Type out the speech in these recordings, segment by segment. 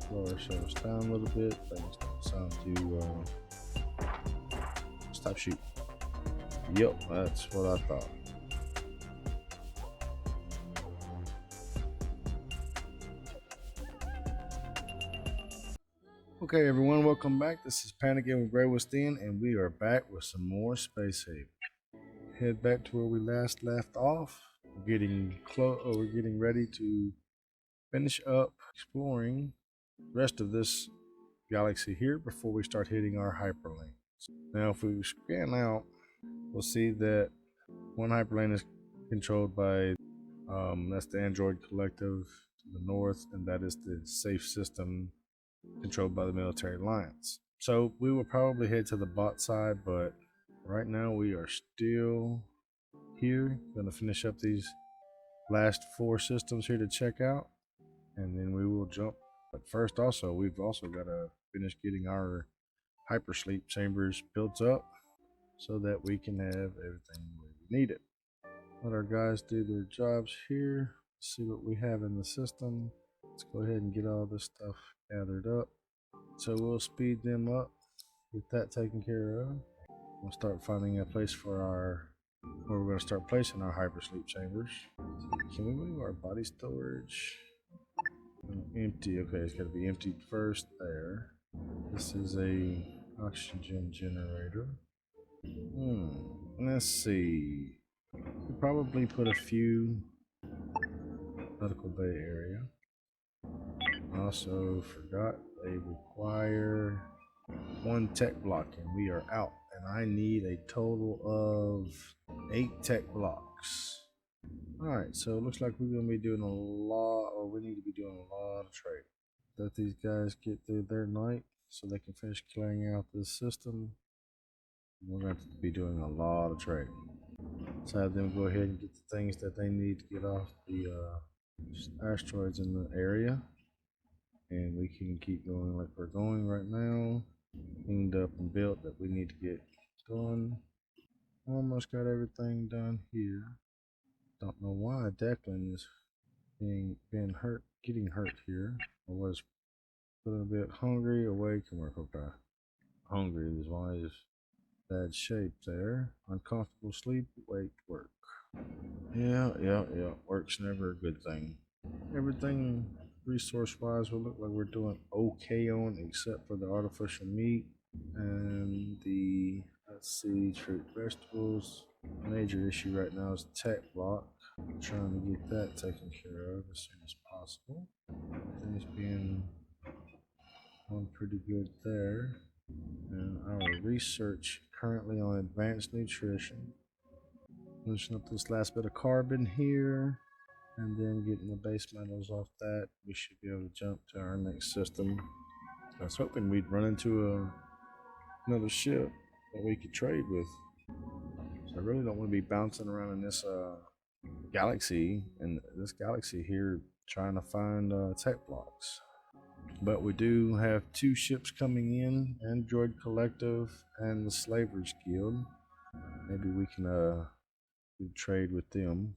slow ourselves down a little bit. Things don't sound too. Stop shooting. Yep, that's what I thought. Okay, everyone, welcome back. This is Panicking with GreyWolf's, and we are back with some more Space Haven. Head back to where we last left off. We're getting ready to finish up exploring the rest of this galaxy here before we start hitting our hyperlanes. Now, if we scan out, we'll see that one hyperlane is controlled by that's the Android Collective to the north, and that is the safe system controlled by the Military Alliance. So we will probably head to the bot side, but right now we are still here. Gonna finish up these last 4 systems here to check out, and then we will jump. But first, we've also got to finish getting our hypersleep chambers built up so that we can have everything where we need it. Let our guys do their jobs here. See what we have in the system. Let's go ahead and get all this stuff gathered up. So we'll speed them up, get that taken care of. We'll start finding a place for where we're going to start placing our hypersleep chambers. Can we move our body storage? Empty. Okay, it's got to be emptied first there. This is a oxygen generator. Let's see. We'll probably put a few medical bay area. Also forgot they require 1 tech block, and we are out. And I need a total of 8 tech blocks. Alright, so it looks like we're going to be doing we need to be doing a lot of trade. Let these guys get through their night so they can finish clearing out this system. We're going to be doing a lot of trading. Let's have them go ahead and get the things that they need to get off the asteroids in the area. And we can keep going like we're going right now. Cleaned up and built that we need to get done. Almost got everything done here. Don't know why Declan is getting hurt here. I was a little bit hungry. Away, come here, okay. Hungry is why he's bad shape there. Uncomfortable sleep, wait, work. Yeah. Work's never a good thing. Everything resource-wise will look like we're doing okay on, except for the artificial meat and the, let's see, fruit vegetables. Major issue right now is tech block. I'm trying to get that taken care of as soon as possible. Things being going pretty good there. And our research currently on advanced nutrition. Finishing up this last bit of carbon here, and then getting the base metals off that, we should be able to jump to our next system. I was hoping we'd run into another ship that we could trade with. So I really don't want to be bouncing around in this galaxy here trying to find tech blocks. But we do have 2 ships coming in, Android Collective and the Slavers Guild. Maybe we can do trade with them.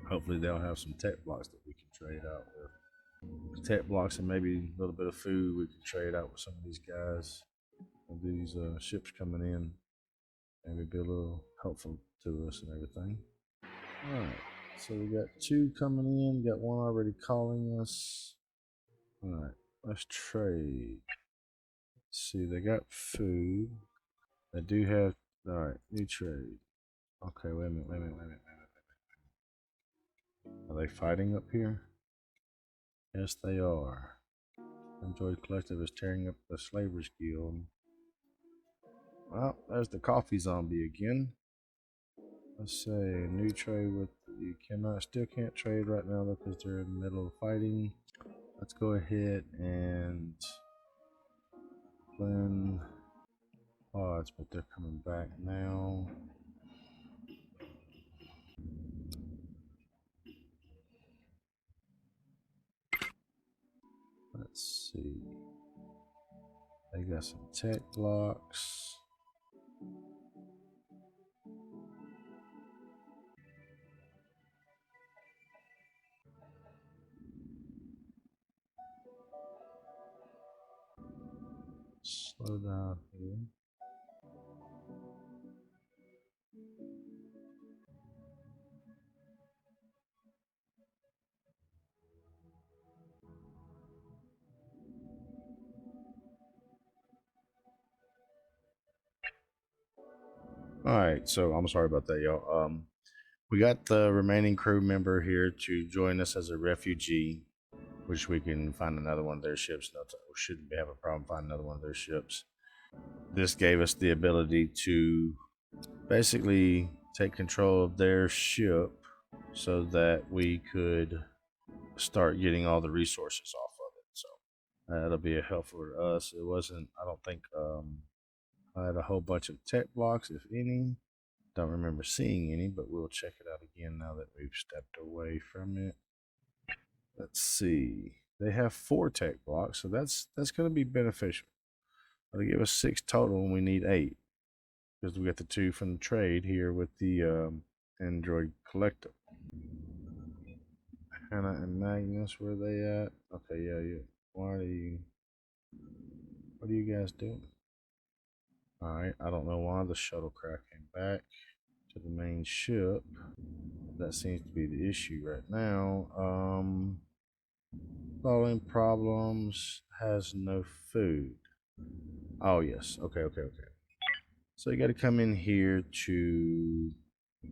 Hopefully they'll have some tech blocks that we can trade out with. Tech blocks and maybe a little bit of food we can trade out with some of these guys. And these ships coming in. Maybe be a little helpful to us and everything. Alright, so we got 2 coming in, got 1 already calling us. Alright, let's trade. Let's see, they got food. They do have, alright, new trade. Okay, wait a minute. Are they fighting up here? Yes, they are. Android Collective is tearing up the Slavers Guild. Well, there's the coffee zombie again. Let's say new trade with you still can't trade right now because they're in the middle of fighting. Let's go ahead and blend odds, but they're coming back now. Let's see. They got some tech blocks. slow down here. All right, so I'm sorry about that, y'all. We got the remaining crew member here to join us as a refugee, which we can find another one of their ships. No, we shouldn't have a problem finding another one of their ships. This gave us the ability to basically take control of their ship so that we could start getting all the resources off of it. So that'll be a help for us. It wasn't, I don't think, I had a whole bunch of tech blocks, if any. Don't remember seeing any, but we'll check it out again now that we've stepped away from it. Let's see. They have 4 tech blocks, so that's going to be beneficial. That'll give us 6 total, and we need 8 because we got the 2 from the trade here with the Android Collective. Hannah and Magnus, where are they at? Okay, yeah. What are you guys doing? Alright, I don't know why the shuttlecraft came back to the main ship. That seems to be the issue right now. Following problems, has no food. Oh, yes. Okay. So you got to come in here to,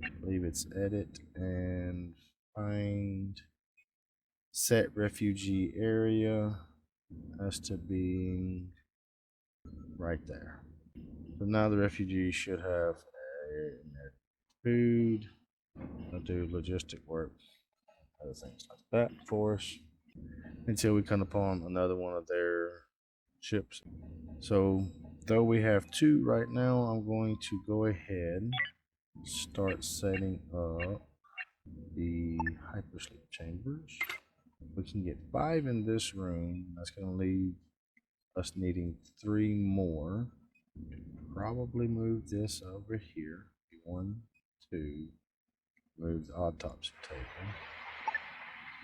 I believe it's edit and find set refugee area as to being right there. So now the refugee should have food. I'll do logistic work, other things like that for us until we come upon another one of their ships. So though we have 2 right now, I'm going to go ahead and start setting up the hypersleep chambers. We can get 5 in this room. That's going to leave us needing 3 more. Probably move this over here. 1, 2. Move the autopsy table,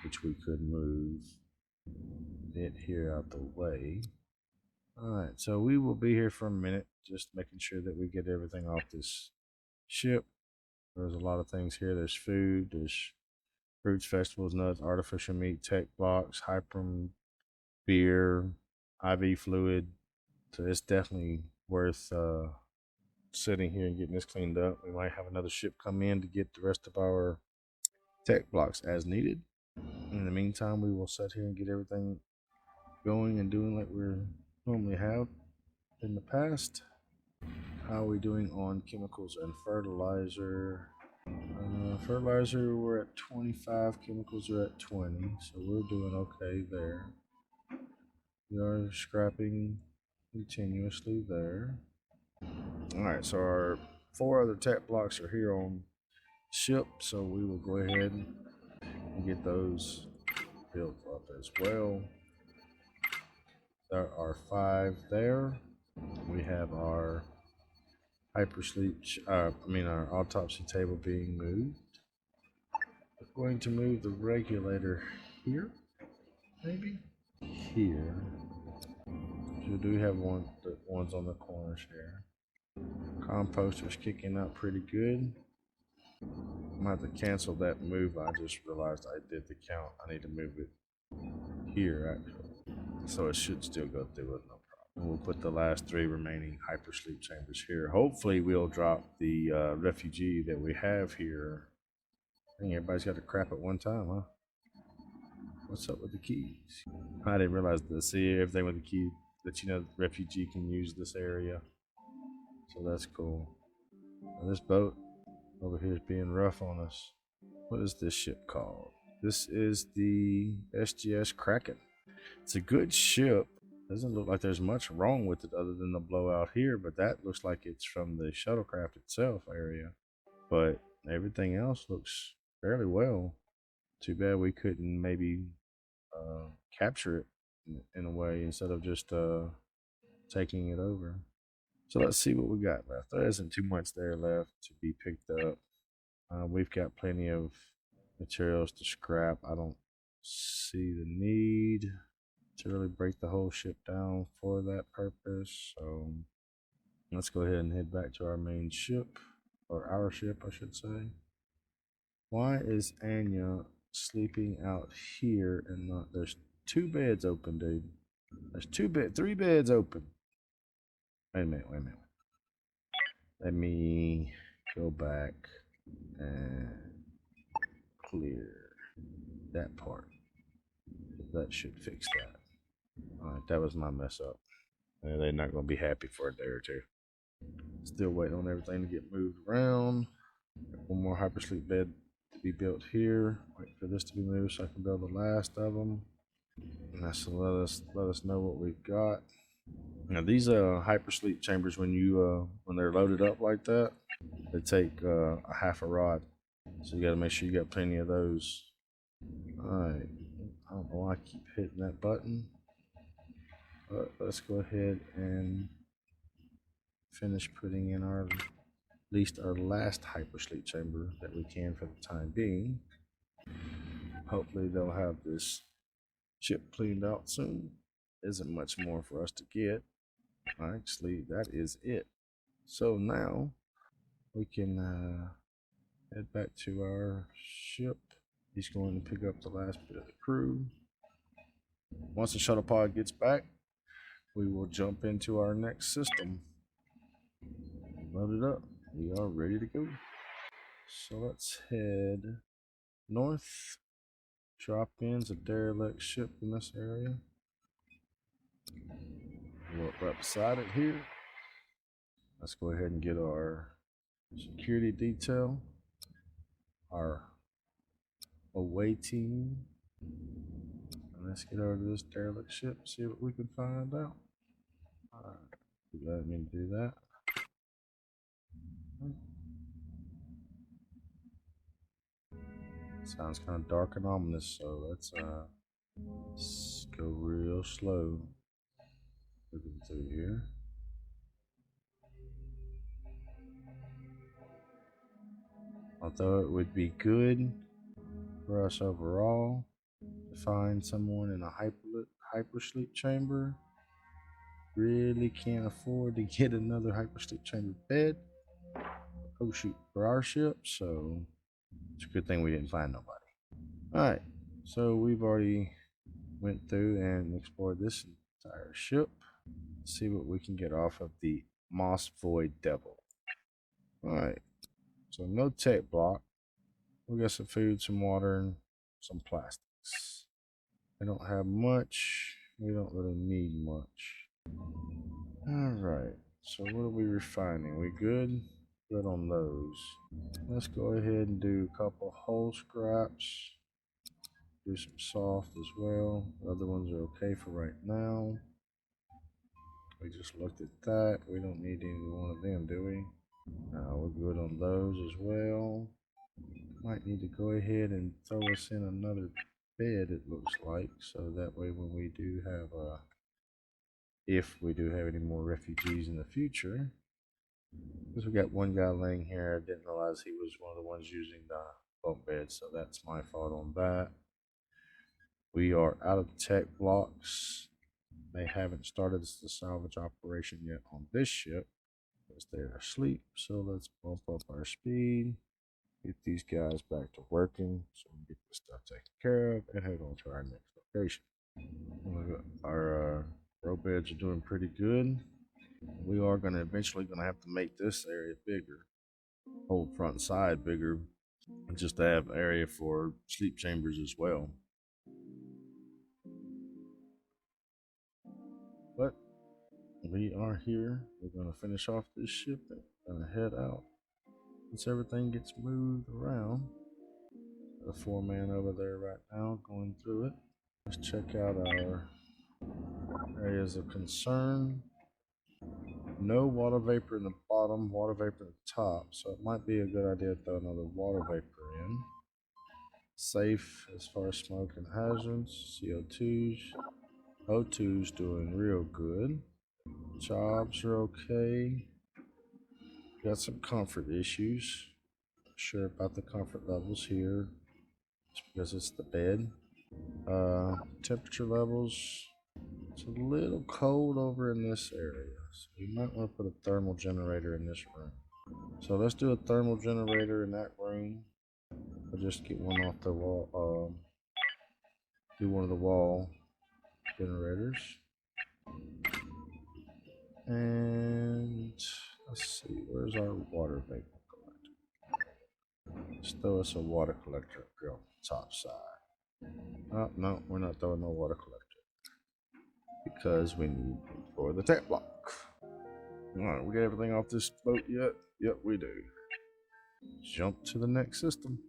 which we could move it here out the way. Alright, so we will be here for a minute, just making sure that we get everything off this ship. There's a lot of things here. There's food, there's fruits, vegetables, nuts, artificial meat, tech blocks, hyper beer, IV fluid. So it's definitely worth sitting here and getting this cleaned up. We might have another ship come in to get the rest of our tech blocks as needed. In the meantime, we will sit here and get everything going and doing like we normally have in the past. How are we doing on chemicals and fertilizer? Fertilizer, we're at 25. Chemicals are at 20, so we're doing okay there. We are scrapping continuously there. Alright, so our 4 other tech blocks are here on ship, so we will go ahead and get those built up as well. There are 5 there. We have our hypersleep, our autopsy table being moved. We're going to move the regulator here, maybe here. We do have the ones on the corners here. Composter's kicking out pretty good. I'm gonna have to cancel that move. I just realized I did the count. I need to move it here actually, so it should still go through with no problem. We'll put the last 3 remaining hypersleep chambers here. Hopefully we'll drop the refugee that we have here. I think everybody's got to crap at one time, huh? What's up with the keys? I didn't realize to see everything with the key that the refugee can use this area. So that's cool. Now this boat over here is being rough on us. What is this ship called? This is the SGS Kraken. It's a good ship. Doesn't look like there's much wrong with it other than the blowout here, but that looks like it's from the shuttlecraft itself area. But everything else looks fairly well. Too bad we couldn't maybe capture it in a way instead of just taking it over. So let's see what we got left. There isn't too much there left to be picked up. We've got plenty of materials to scrap. I don't see the need. to really break the whole ship down for that purpose. So let's go ahead and head back to our main ship, or our ship, I should say. Why is Anya sleeping out here and not? There's 2 beds open, dude. There's 3 beds open. Wait a minute, wait a minute. Let me go back and clear that part. That should fix that. Alright, that was my mess up. And they're not going to be happy for a day or two. Still waiting on everything to get moved around. One more hypersleep bed to be built here. Wait for this to be moved so I can build the last of them. And that's to let us know what we've got. Now these hypersleep chambers, when they're loaded up like that, they take a half a rod. So you got to make sure you got plenty of those. Alright, I don't know why I keep hitting that button. But let's go ahead and finish putting in at least our last hypersleep chamber that we can for the time being. Hopefully they'll have this ship cleaned out soon. Isn't much more for us to get. Actually, that is it. So now we can head back to our ship. He's going to pick up the last bit of the crew. Once the shuttle pod gets back, we will jump into our next system. Load it up. We are ready to go. So let's head north. Drop-ins, a derelict ship in this area. Look right beside it here. Let's go ahead and get our security detail, our away team. And let's get over to this derelict ship, see what we can find out. Alright, you let me do that. Sounds kind of dark and ominous, so let's go real slow. Looking through here. Although it would be good for us overall to find someone in a hypersleep chamber, really can't afford to get another hypersleep chamber bed. Oh shoot, for our ship, so it's a good thing we didn't find nobody. Alright, so we've already went through and explored this entire ship. Let's see what we can get off of the Moss Void Devil. Alright, so no tech block. We got some food, some water, and some plastics. We don't have much. We don't really need much. Alright, so what are we refining? We good? Good on those. Let's go ahead and do a couple whole scraps. Do some soft as well. The other ones are okay for right now. We just looked at that. We don't need any one of them, do we? No, we're good on those as well. Might need to go ahead and throw us in another bed, it looks like, so that way when we do have if we do have any more refugees in the future, because we got one guy laying here, I didn't realize he was one of the ones using the bunk bed, so that's my fault on that. We are out of tech blocks. They haven't started the salvage operation yet on this ship because they're asleep, so let's bump up our speed. Get these guys back to working so we can get this stuff taken care of and head on to our next location. Our row beds are doing pretty good. We are eventually gonna have to make this area bigger, whole front and side bigger, and just to have area for sleep chambers as well. But we are here. We're gonna finish off this ship and gonna head out. Once everything gets moved around, the 4-man over there right now going through it. Let's check out our areas of concern. No water vapor in the bottom, water vapor at the top, so it might be a good idea to throw another water vapor in. Safe as far as smoke and hazards. CO2s. O2's doing real good. Jobs are okay. Got some comfort issues. Not sure about the comfort levels here. It's because it's the bed. Temperature levels It's a little cold over in this area, so we might want to put a thermal generator in this room. So let's do a thermal generator in that room. I'll just get one off the wall. Do one of the wall generators. And let's see, where's our water vapor collector? Let's throw us a water collector up here on the top side. Oh, no, we're not throwing no water collector because we need it for the tap block. Alright, we got everything off this boat yet? Yep, we do. Jump to the next system.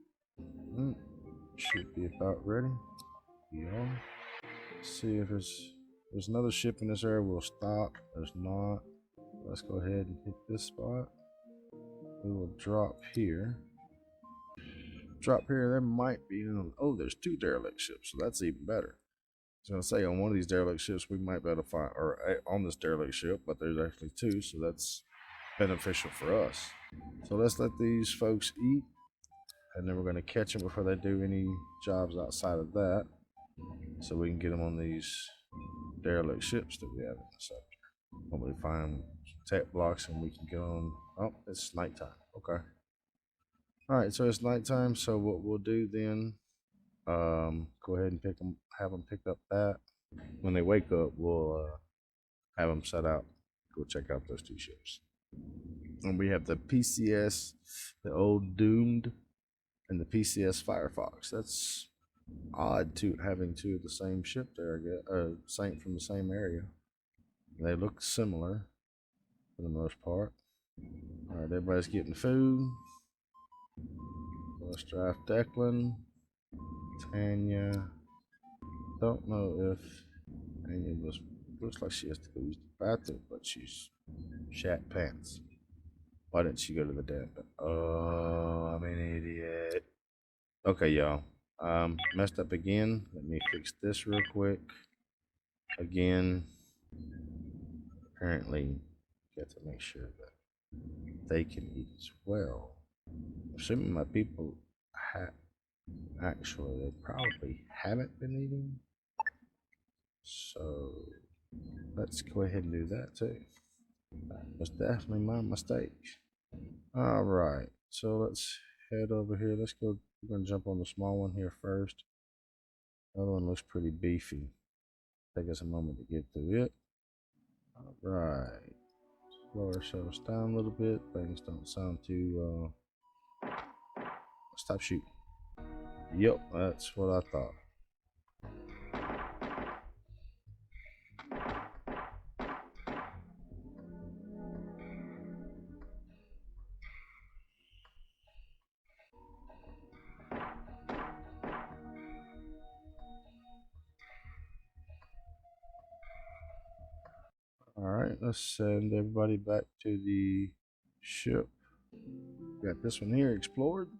Should be about ready. Yeah. See if there's another ship in this area. We'll stop. There's not. Let's go ahead and hit this spot. We will drop here. Drop here. There might be. Oh, there's 2 derelict ships, so that's even better. I was gonna say on one of these derelict ships we might be able to find, or on this derelict ship, but there's actually 2, so that's beneficial for us. So let's let these folks eat, and then we're gonna catch them before they do any jobs outside of that, so we can get them on these derelict ships that we have in the sector. Hopefully find tech blocks and we can get on. Oh, it's nighttime. Okay. All right, so it's nighttime. So what we'll do then, go ahead and have them pick up that. When they wake up, we'll have them set out, go check out those 2 ships. And we have the PCS, the old Doomed, and the PCS Firefox. That's odd to having 2 of the same ship there, I guess, same from the same area. They look similar for the most part. All right, everybody's getting food. Let's drive Declan, Tanya. Don't know if Tanya looks like she has to go use the bathroom, but she's shat pants. Why didn't she go to the den? Oh, I'm an idiot. Okay, y'all. Messed up again. Let me fix this real quick. Again, apparently, got to make sure that they can eat as well. Assuming my people actually, they probably haven't been eating. So let's go ahead and do that too. That was definitely my mistake. All right, so let's head over here. Let's go. We're gonna jump on the small one here first. The other one looks pretty beefy. Take us a moment to get through it. All right, slow ourselves down a little bit. Things don't sound too. Stop shooting. Yep, that's what I thought. Alright, let's send everybody back to the ship. Got this one here explored.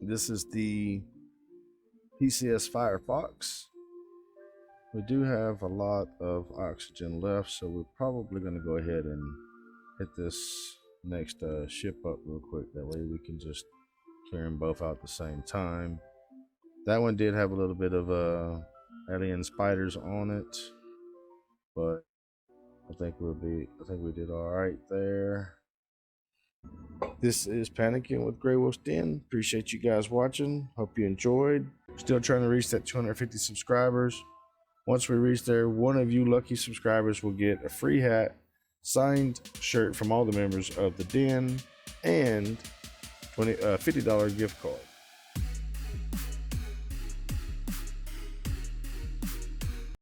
This is the PCS Firefox. We do have a lot of oxygen left, so we're probably going to go ahead and hit this next ship up real quick. That way we can just clear them both out at the same time. That one did have a little bit of alien spiders on it, but I think we did all right there. This is Panicking with GreyWolf's Den. Appreciate you guys watching. Hope you enjoyed. Still trying to reach that 250 subscribers. Once we reach there, one of you lucky subscribers will get a free hat, signed shirt from all the members of the Den, and $50 gift card.